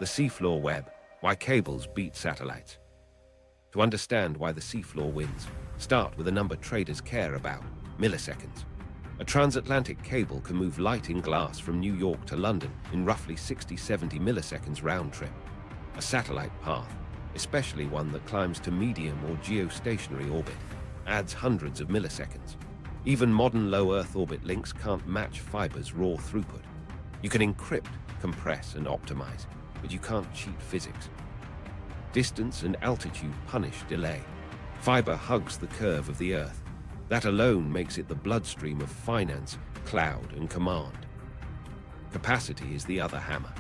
The seafloor web, why cables beat satellites. To understand why the seafloor wins, start with a number traders care about: milliseconds. A transatlantic cable can move light in glass from New York to London in roughly 60-70 milliseconds round trip. A satellite path, especially one that climbs to medium or geostationary orbit, adds hundreds of milliseconds. Even modern low Earth orbit links can't match fiber's raw throughput. You can encrypt, compress, and optimize, but you can't cheat physics. Distance and altitude punish delay. Fiber hugs the curve of the Earth. That alone makes it the bloodstream of finance, cloud, and command. Capacity is the other hammer.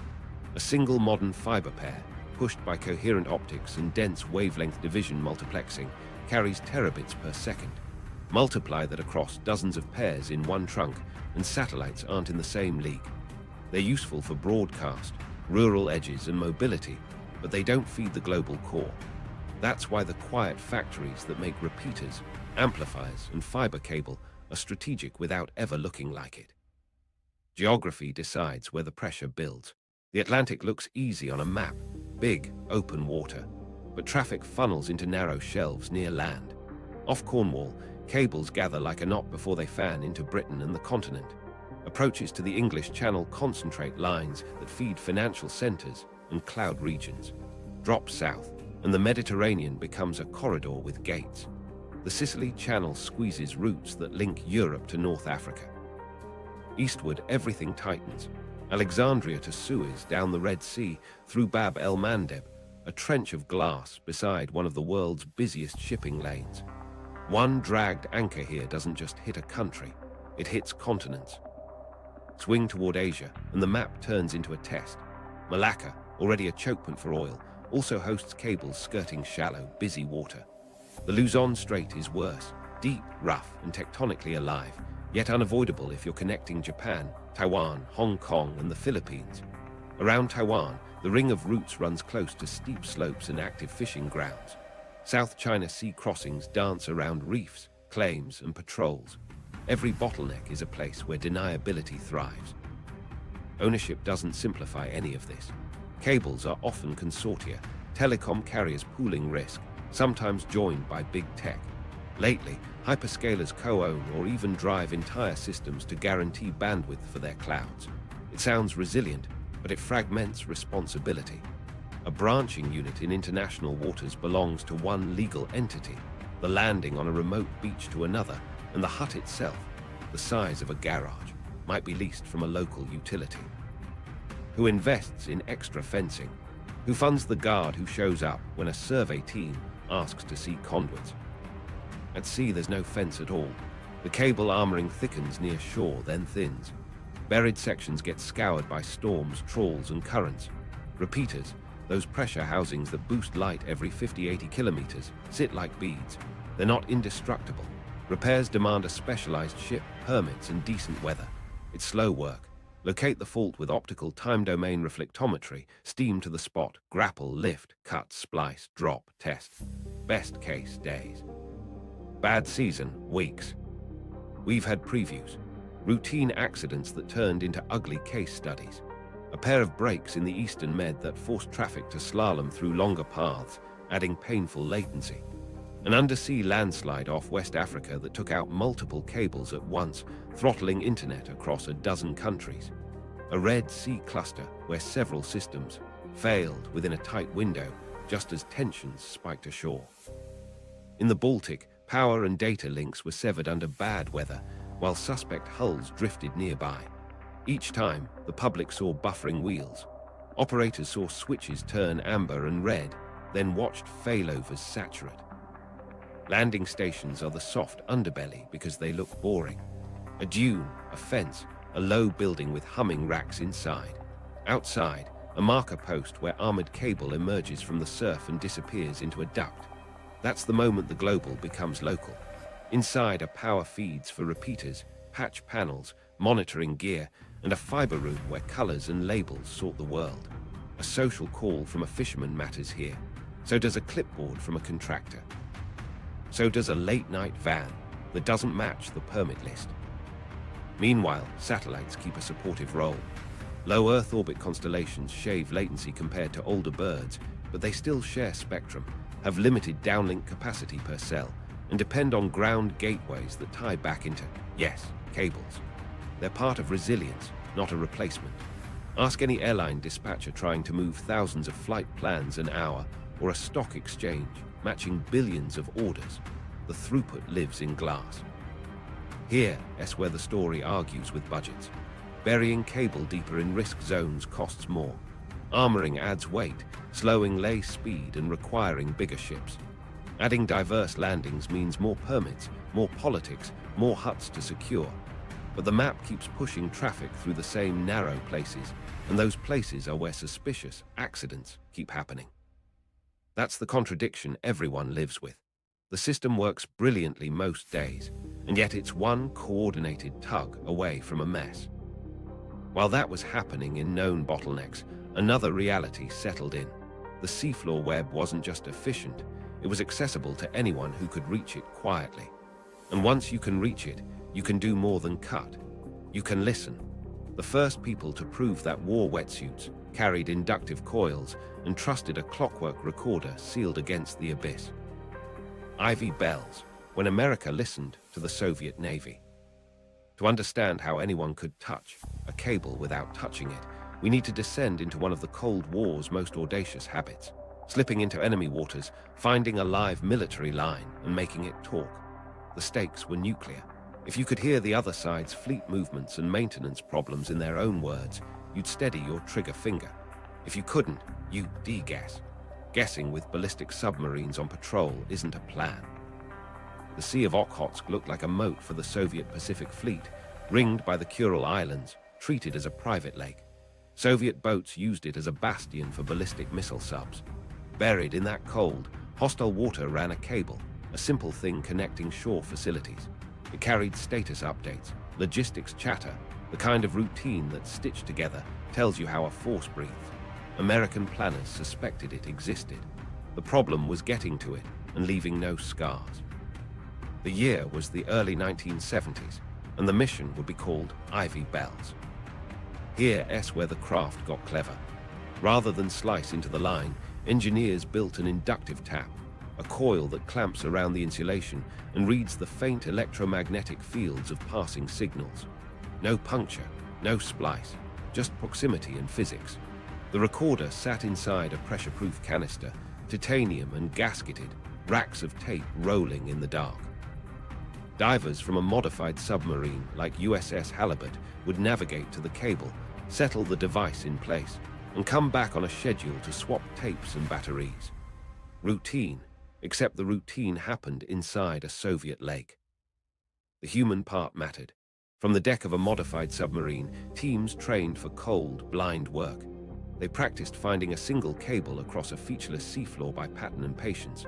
A single modern fiber pair, pushed by coherent optics and dense wavelength division multiplexing, carries terabits per second. Multiply that across dozens of pairs in one trunk, and satellites aren't in the same league. They're useful for broadcast, rural edges, and mobility, but they don't feed the global core. That's why the quiet factories that make repeaters, amplifiers, and fiber cable are strategic without ever looking like it. Geography decides where the pressure builds. The Atlantic looks easy on a map, big, open water, but traffic funnels into narrow shelves near land. Off Cornwall, cables gather like a knot before they fan into Britain and the continent. Approaches to the English Channel concentrate lines that feed financial centers and cloud regions. Drop south, and the Mediterranean becomes a corridor with gates. The Sicily Channel squeezes routes that link Europe to North Africa. Eastward, everything tightens. Alexandria to Suez, down the Red Sea, through Bab el-Mandeb, a trench of glass beside one of the world's busiest shipping lanes. One dragged anchor here doesn't just hit a country, it hits continents. Swing toward Asia, and the map turns into a test. Malacca, already a chokepoint for oil, also hosts cables skirting shallow, busy water. The Luzon Strait is worse, deep, rough, and tectonically alive, yet unavoidable if you're connecting Japan, Taiwan, Hong Kong, and the Philippines. Around Taiwan, the ring of routes runs close to steep slopes and active fishing grounds. South China Sea crossings dance around reefs, claims, and patrols. Every bottleneck is a place where deniability thrives. Ownership doesn't simplify any of this. Cables are often consortia, telecom carriers pooling risk, sometimes joined by big tech. Lately, hyperscalers co-own or even drive entire systems to guarantee bandwidth for their clouds. It sounds resilient, but it fragments responsibility. A branching unit in international waters belongs to one legal entity, the landing on a remote beach to another, and the hut itself, the size of a garage, might be leased from a local utility. Who invests in extra fencing? Who funds the guard who shows up when a survey team asks to see conduits? At sea, there's no fence at all. The cable armoring thickens near shore, then thins. Buried sections get scoured by storms, trawls, and currents. Repeaters, those pressure housings that boost light every 50-80 kilometers, sit like beads. They're not indestructible. Repairs demand a specialized ship, permits, and decent weather. It's slow work. Locate the fault with optical time-domain reflectometry, steam to the spot, grapple, lift, cut, splice, drop, test. Best case, days. Bad season, weeks. We've had previews. Routine accidents that turned into ugly case studies. A pair of breaks in the Eastern Med that forced traffic to slalom through longer paths, adding painful latency. An undersea landslide off West Africa that took out multiple cables at once, throttling internet across a dozen countries. A Red Sea cluster where several systems failed within a tight window, just as tensions spiked ashore. In the Baltic, power and data links were severed under bad weather, while suspect hulls drifted nearby. Each time, the public saw buffering wheels. Operators saw switches turn amber and red, then watched failovers saturate. Landing stations are the soft underbelly because they look boring. A dune, a fence, a low building with humming racks inside. Outside, a marker post where armored cable emerges from the surf and disappears into a duct. That's the moment the global becomes local. Inside are power feeds for repeaters, patch panels, monitoring gear, and a fiber room where colors and labels sort the world. A social call from a fisherman matters here. So does a clipboard from a contractor. So does a late-night van that doesn't match the permit list. Meanwhile, satellites keep a supportive role. Low Earth orbit constellations shave latency latency compared to older birds, but they still share spectrum, have limited downlink capacity per cell, and depend on ground gateways that tie back into, yes, cables. They're part of resilience, not a replacement. Ask any airline dispatcher trying to move thousands of flight plans an hour, or a stock exchange matching billions of orders. The throughput lives in glass. Here's where the story argues with budgets. Burying cable deeper in risk zones costs more. Armoring adds weight, slowing lay speed and requiring bigger ships. Adding diverse landings means more permits, more politics, more huts to secure. But the map keeps pushing traffic through the same narrow places, and those places are where suspicious accidents keep happening. That's the contradiction everyone lives with. The system works brilliantly most days, and yet it's one coordinated tug away from a mess. While that was happening in known bottlenecks, another reality settled in. The seafloor web wasn't just efficient, it was accessible to anyone who could reach it quietly. And once you can reach it, you can do more than cut. You can listen. The first people to prove that wore wetsuits, carried inductive coils, and trusted a clockwork recorder sealed against the abyss. IV bells, when America listened to the Soviet Navy. To understand how anyone could touch a cable without touching it, we need to descend into one of the Cold War's most audacious habits, slipping into enemy waters, finding a live military line and making it talk. The stakes were nuclear. If you could hear the other side's fleet movements and maintenance problems in their own words, you'd steady your trigger finger. If you couldn't, you'd de-guess. Guessing with ballistic submarines on patrol isn't a plan. The Sea of Okhotsk looked like a moat for the Soviet Pacific Fleet, ringed by the Kuril Islands, treated as a private lake. Soviet boats used it as a bastion for ballistic missile subs. Buried in that cold, hostile water ran a cable, a simple thing connecting shore facilities. It carried status updates, logistics chatter, the kind of routine that's stitched together tells you how a force breathes. American planners suspected it existed. The problem was getting to it and leaving no scars. The year was the early 1970s, and the mission would be called Ivy Bells. Here's where the craft got clever. Rather than slice into the line, engineers built an inductive tap, a coil that clamps around the insulation and reads the faint electromagnetic fields of passing signals. No puncture, no splice, just proximity and physics. The recorder sat inside a pressure-proof canister, titanium and gasketed, racks of tape rolling in the dark. Divers from a modified submarine like USS Halibut would navigate to the cable, settle the device in place, and come back on a schedule to swap tapes and batteries. Routine, except the routine happened inside a Soviet lake. The human part mattered. From the deck of a modified submarine, teams trained for cold, blind work. They practiced finding a single cable across a featureless seafloor by pattern and patience.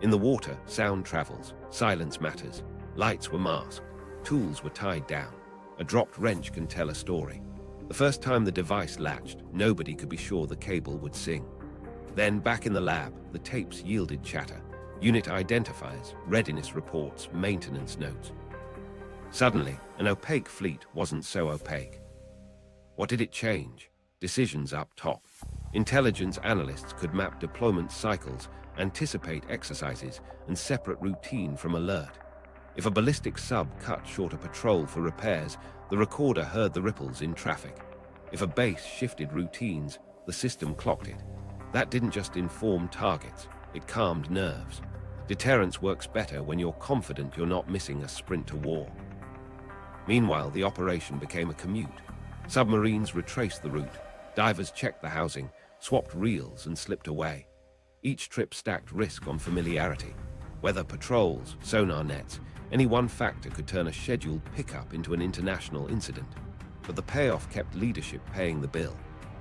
In the water, sound travels, silence matters. Lights were masked, tools were tied down. A dropped wrench can tell a story. The first time the device latched, nobody could be sure the cable would sing. Then, back in the lab, the tapes yielded chatter. Unit identifiers, readiness reports, maintenance notes. Suddenly, an opaque fleet wasn't so opaque. What did it change? Decisions up top. Intelligence analysts could map deployment cycles, anticipate exercises, and separate routine from alert. If a ballistic sub cut short a patrol for repairs, the recorder heard the ripples in traffic. If a base shifted routines, the system clocked it. That didn't just inform targets, it calmed nerves. Deterrence works better when you're confident you're not missing a sprint to war. Meanwhile, the operation became a commute. Submarines retraced the route, divers checked the housing, swapped reels and slipped away. Each trip stacked risk on familiarity. Weather patrols, sonar nets, any one factor could turn a scheduled pickup into an international incident. But the payoff kept leadership paying the bill.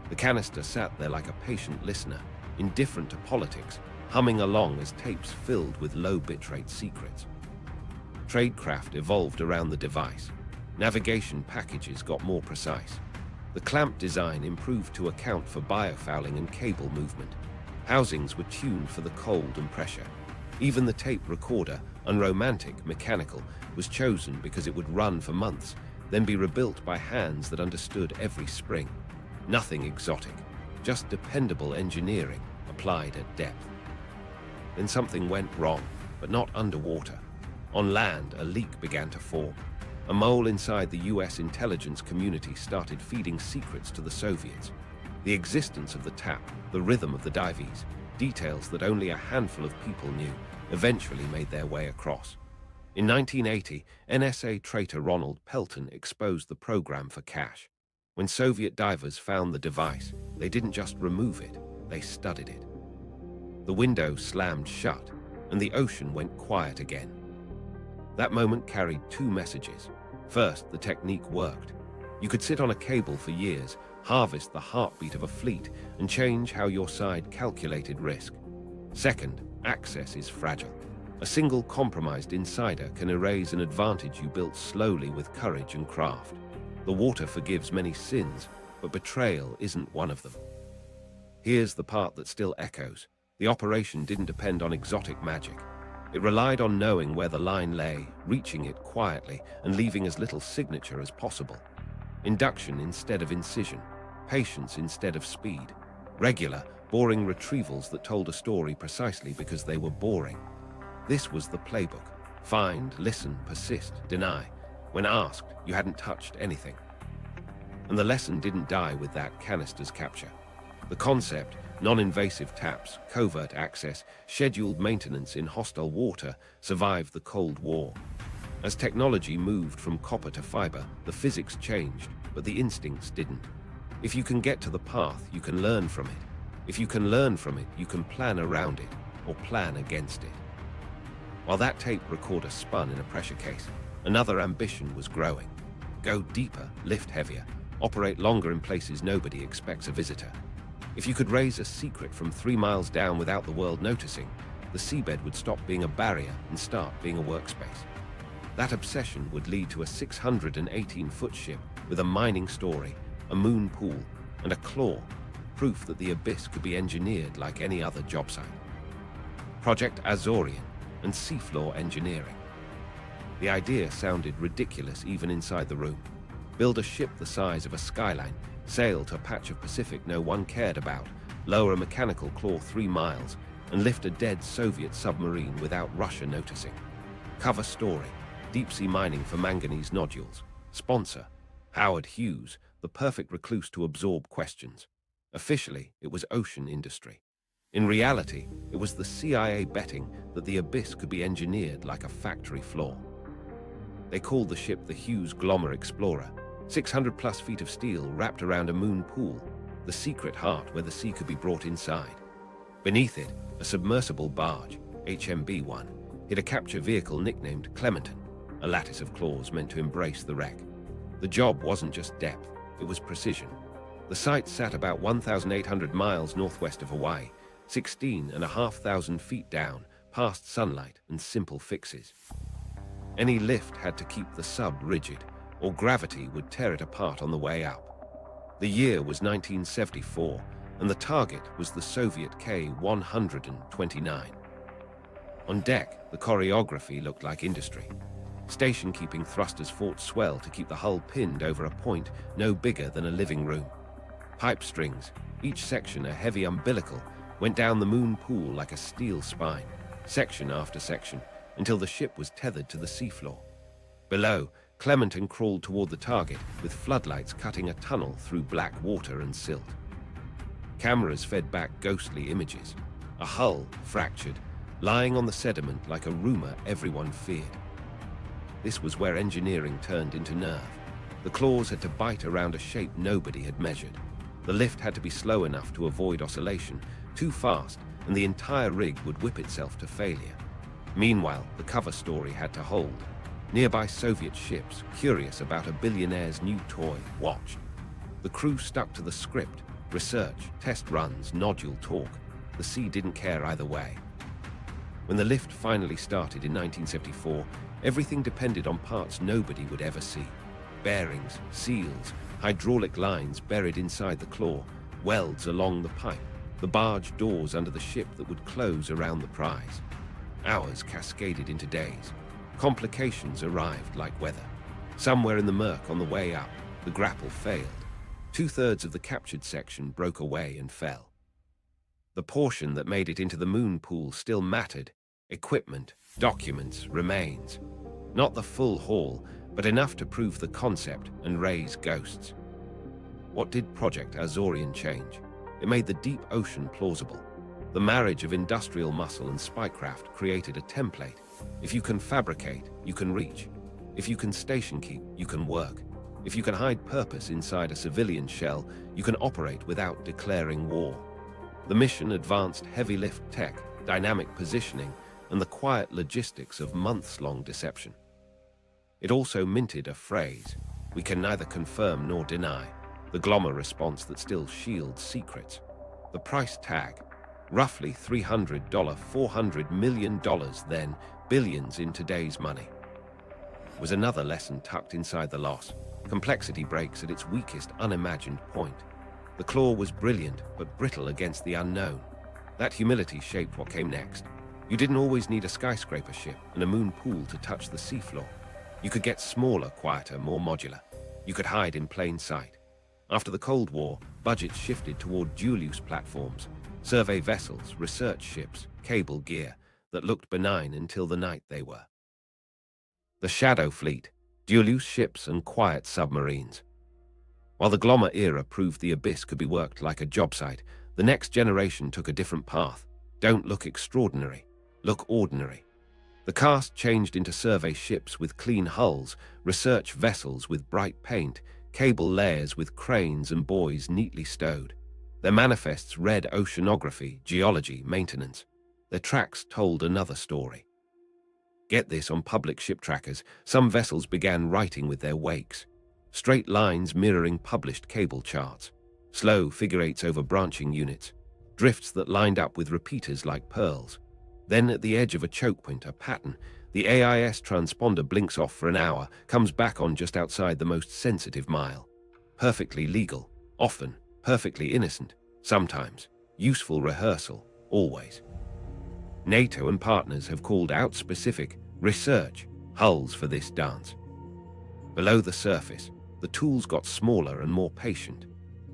The canister sat there like a patient listener, indifferent to politics, humming along as tapes filled with low bitrate secrets. Tradecraft evolved around the device. Navigation packages got more precise. The clamp design improved to account for biofouling and cable movement. Housings were tuned for the cold and pressure. Even the tape recorder, unromantic, mechanical, was chosen because it would run for months, then be rebuilt by hands that understood every spring. Nothing exotic, just dependable engineering applied at depth. Then something went wrong, but not underwater. On land, a leak began to form. A mole inside the US intelligence community started feeding secrets to the Soviets. The existence of the tap, the rhythm of the dives, details that only a handful of people knew, eventually made their way across. In 1980, NSA traitor Ronald Pelton exposed the program for cache. When Soviet divers found the device, they didn't just remove it, they studied it. The window slammed shut, and the ocean went quiet again. That moment carried two messages. First, the technique worked. You could sit on a cable for years, harvest the heartbeat of a fleet, and change how your side calculated risk. Second, access is fragile. A single compromised insider can erase an advantage you built slowly with courage and craft. The water forgives many sins, but betrayal isn't one of them. Here's the part that still echoes. The operation didn't depend on exotic magic. It relied on knowing where the line lay, reaching it quietly, and leaving as little signature as possible. Induction instead of incision, patience instead of speed. Regular, boring retrievals that told a story precisely because they were boring. This was the playbook. Find, listen, persist, deny. When asked, you hadn't touched anything. And the lesson didn't die with that canister's capture. The concept, non-invasive taps, covert access, scheduled maintenance in hostile water, survived the Cold War. As technology moved from copper to fiber, the physics changed, but the instincts didn't. If you can get to the path, you can learn from it. If you can learn from it, you can plan around it, or plan against it. While that tape recorder spun in a pressure case, another ambition was growing. Go deeper, lift heavier, operate longer in places nobody expects a visitor. If you could raise a secret from 3 miles down without the world noticing, the seabed would stop being a barrier and start being a workspace. That obsession would lead to a 618-foot ship with a mining story, a moon pool, and a claw, proof that the abyss could be engineered like any other job site. Project Azorian and seafloor engineering. The idea sounded ridiculous even inside the room. Build a ship the size of a skyline, sail to a patch of Pacific no one cared about, lower a mechanical claw 3 miles, and lift a dead Soviet submarine without Russia noticing. Cover story, deep-sea mining for manganese nodules. Sponsor, Howard Hughes, the perfect recluse to absorb questions. Officially, it was ocean industry. In reality, it was the CIA betting that the abyss could be engineered like a factory floor. They called the ship the Hughes Glommer Explorer, 600-plus feet of steel wrapped around a moon pool, the secret heart where the sea could be brought inside. Beneath it, a submersible barge, HMB-1, hid a capture vehicle nicknamed Clementon, a lattice of claws meant to embrace the wreck. The job wasn't just depth, it was precision. The site sat about 1,800 miles northwest of Hawaii, 16,500 feet down, past sunlight and simple fixes. Any lift had to keep the sub rigid, or gravity would tear it apart on the way up. The year was 1974, and the target was the Soviet K-129. On deck, the choreography looked like industry. Station-keeping thrusters fought swell to keep the hull pinned over a point no bigger than a living room. Pipe strings, each section a heavy umbilical, went down the moon pool like a steel spine, section after section, until the ship was tethered to the seafloor. Below, Clementon crawled toward the target, with floodlights cutting a tunnel through black water and silt. Cameras fed back ghostly images. A hull, fractured, lying on the sediment like a rumor everyone feared. This was where engineering turned into nerve. The claws had to bite around a shape nobody had measured. The lift had to be slow enough to avoid oscillation, too fast, and the entire rig would whip itself to failure. Meanwhile, the cover story had to hold. Nearby Soviet ships, curious about a billionaire's new toy, watched. The crew stuck to the script, research, test runs, nodule talk. The sea didn't care either way. When the lift finally started in 1974, everything depended on parts nobody would ever see. Bearings, seals, hydraulic lines buried inside the claw, welds along the pipe, the barge doors under the ship that would close around the prize. Hours cascaded into days. Complications arrived like weather. Somewhere in the murk on the way up, the grapple failed. 2/3 of the captured section broke away and fell. The portion that made it into the moon pool still mattered: equipment, documents, remains. Not the full haul, but enough to prove the concept and raise ghosts. What did Project Azorian change? It made the deep ocean plausible. The marriage of industrial muscle and spycraft created a template. If you can fabricate, you can reach. If you can station keep, you can work. If you can hide purpose inside a civilian shell, you can operate without declaring war. The mission advanced heavy lift tech, dynamic positioning, and the quiet logistics of months-long deception. It also minted a phrase: "We can neither confirm nor deny," the glommer response that still shields secrets. The price tag: roughly $300, $400 million then, billions in today's money. Was another lesson tucked inside the loss. Complexity breaks at its weakest, unimagined point. The claw was brilliant, but brittle against the unknown. That humility shaped what came next. You didn't always need a skyscraper ship and a moon pool to touch the seafloor. You could get smaller, quieter, more modular. You could hide in plain sight. After the Cold War, budgets shifted toward dual-use platforms, survey vessels, research ships, cable gear that looked benign until the night they were. The Shadow Fleet, dual-use ships and quiet submarines. While the glommer era proved the abyss could be worked like a job site, the next generation took a different path. Don't look extraordinary, look ordinary. The cast changed into survey ships with clean hulls, research vessels with bright paint, cable layers with cranes and buoys neatly stowed. Their manifests read oceanography, geology, maintenance. Their tracks told another story. Get this, on public ship trackers, some vessels began writing with their wakes. Straight lines mirroring published cable charts. Slow figure eights over branching units. Drifts that lined up with repeaters like pearls. Then at the edge of a chokepoint, a pattern. The AIS transponder blinks off for an hour, comes back on just outside the most sensitive mile. Perfectly legal, often. Perfectly innocent, sometimes. Useful rehearsal, always. NATO and partners have called out specific research hulls for this dance. Below the surface, the tools got smaller and more patient.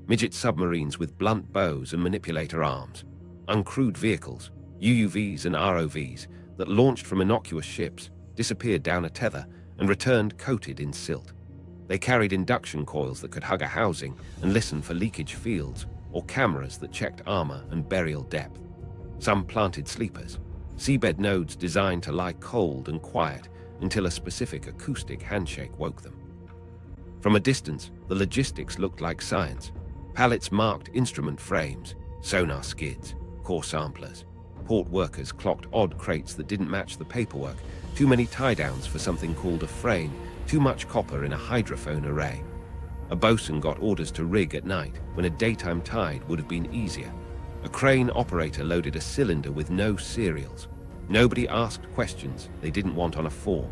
Midget submarines with blunt bows and manipulator arms. Uncrewed vehicles, UUVs and ROVs, that launched from innocuous ships, disappeared down a tether, and returned coated in silt. They carried induction coils that could hug a housing and listen for leakage fields, or cameras that checked armor and burial depth. Some planted sleepers, seabed nodes designed to lie cold and quiet until a specific acoustic handshake woke them. From a distance, the logistics looked like science. Pallets marked instrument frames, sonar skids, core samplers. Port workers clocked odd crates that didn't match the paperwork, too many tie-downs for something called a frame, too much copper in a hydrophone array. A bosun got orders to rig at night when a daytime tide would have been easier. A crane operator loaded a cylinder with no serials. Nobody asked questions they didn't want on a form.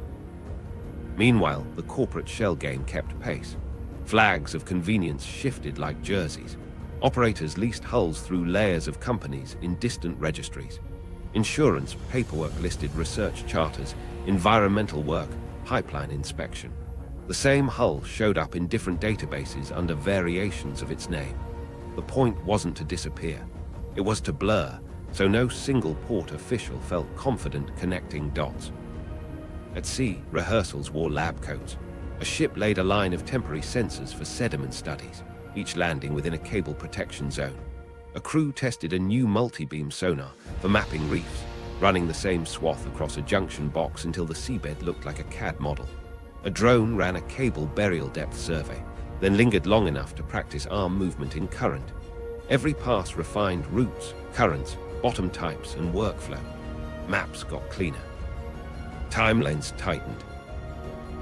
Meanwhile, the corporate shell game kept pace. Flags of convenience shifted like jerseys. Operators leased hulls through layers of companies in distant registries. Insurance paperwork listed research charters, environmental work, pipeline inspection. The same hull showed up in different databases under variations of its name. The point wasn't to disappear. It was to blur, so no single port official felt confident connecting dots. At sea, rehearsals wore lab coats. A ship laid a line of temporary sensors for sediment studies, each landing within a cable protection zone. A crew tested a new multi-beam sonar for mapping reefs, running the same swath across a junction box until the seabed looked like a CAD model. A drone ran a cable burial depth survey, then lingered long enough to practice arm movement in current. Every pass refined routes, currents, bottom types, and workflow. Maps got cleaner. Timelines tightened.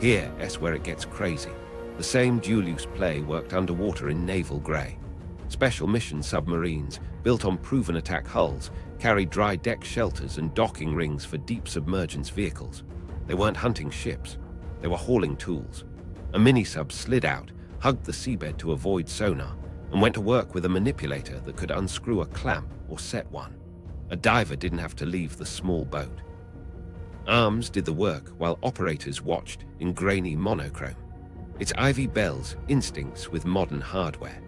Here's where it gets crazy. The same dual-use play worked underwater in naval grey. Special mission submarines, built on proven attack hulls, carried dry deck shelters and docking rings for deep submergence vehicles. They weren't hunting ships. They were hauling tools. A mini-sub slid out, hugged the seabed to avoid sonar, and went to work with a manipulator that could unscrew a clamp or set one. A diver didn't have to leave the small boat. Arms did the work while operators watched in grainy monochrome. It's Ivy Bell's instincts with modern hardware.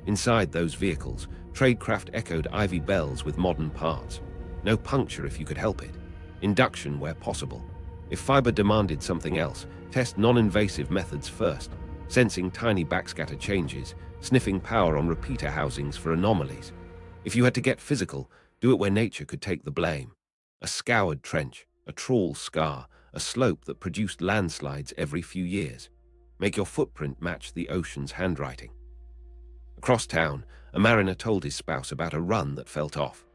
Inside those vehicles, tradecraft echoed Ivy bells with modern parts. No puncture if you could help it. Induction where possible. If fiber demanded something else, test non-invasive methods first, sensing tiny backscatter changes, sniffing power on repeater housings for anomalies. If you had to get physical, do it where nature could take the blame. A scoured trench, a trawl scar, a slope that produced landslides every few years. Make your footprint match the ocean's handwriting. Across town, a mariner told his spouse about a run that felt off.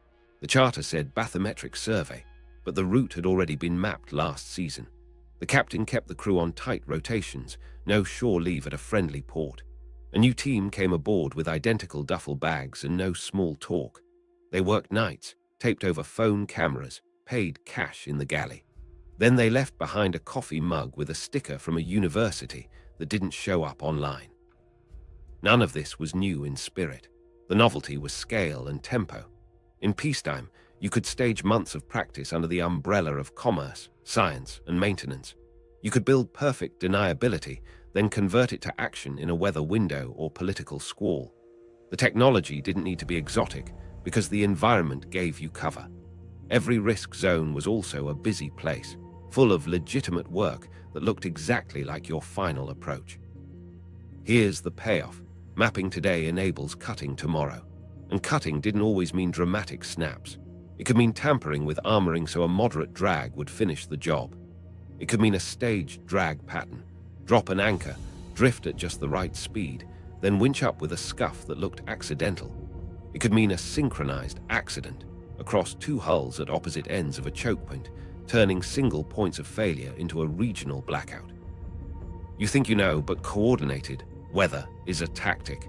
The charter said bathymetric survey, but the route had already been mapped last season. The captain kept the crew on tight rotations, no shore leave at a friendly port. A new team came aboard with identical duffel bags and no small talk. They worked nights, taped over phone cameras, paid cash in the galley. Then they left behind a coffee mug with a sticker from a university that didn't show up online. None of this was new in spirit. The novelty was scale and tempo. In peacetime, you could stage months of practice under the umbrella of commerce, science, and maintenance. You could build perfect deniability, then convert it to action in a weather window or political squall. The technology didn't need to be exotic because the environment gave you cover. Every risk zone was also a busy place, full of legitimate work that looked exactly like your final approach. Here's the payoff. Mapping today enables cutting tomorrow. And cutting didn't always mean dramatic snaps. It could mean tampering with armoring so a moderate drag would finish the job. It could mean a staged drag pattern. Drop an anchor, drift at just the right speed, then winch up with a scuff that looked accidental. It could mean a synchronized accident across two hulls at opposite ends of a choke point, turning single points of failure into a regional blackout. You think you know, but coordinated weather is a tactic.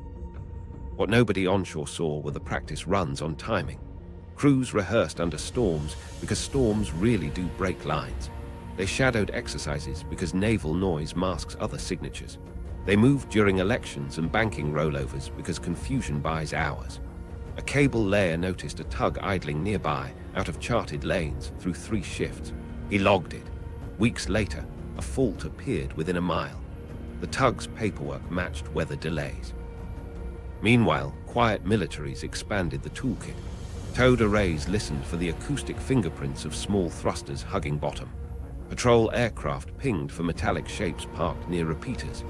What nobody onshore saw were the practice runs on timing. Crews rehearsed under storms because storms really do break lines. They shadowed exercises because naval noise masks other signatures. They moved during elections and banking rollovers because confusion buys hours. A cable layer noticed a tug idling nearby out of charted lanes through 3 shifts. He logged it. Weeks later, a fault appeared within a mile. The tug's paperwork matched weather delays. Meanwhile, quiet militaries expanded the toolkit. Towed arrays listened for the acoustic fingerprints of small thrusters hugging bottom. Patrol aircraft pinged for metallic shapes parked near repeaters.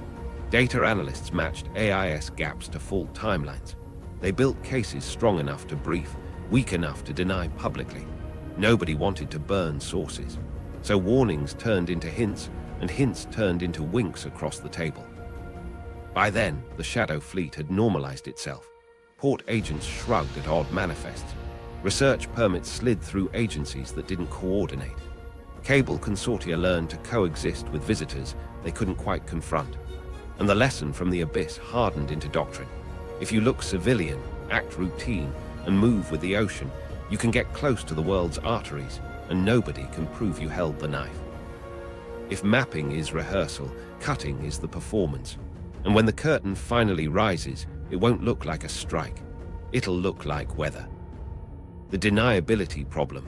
Data analysts matched AIS gaps to fault timelines. They built cases strong enough to brief, weak enough to deny publicly. Nobody wanted to burn sources. So warnings turned into hints, and hints turned into winks across the table. By then, the Shadow Fleet had normalized itself. Port agents shrugged at odd manifests. Research permits slid through agencies that didn't coordinate. Cable consortia learned to coexist with visitors they couldn't quite confront. And the lesson from the abyss hardened into doctrine. If you look civilian, act routine, and move with the ocean, you can get close to the world's arteries, and nobody can prove you held the knife. If mapping is rehearsal, cutting is the performance. And when the curtain finally rises, it won't look like a strike. It'll look like weather. The deniability problem,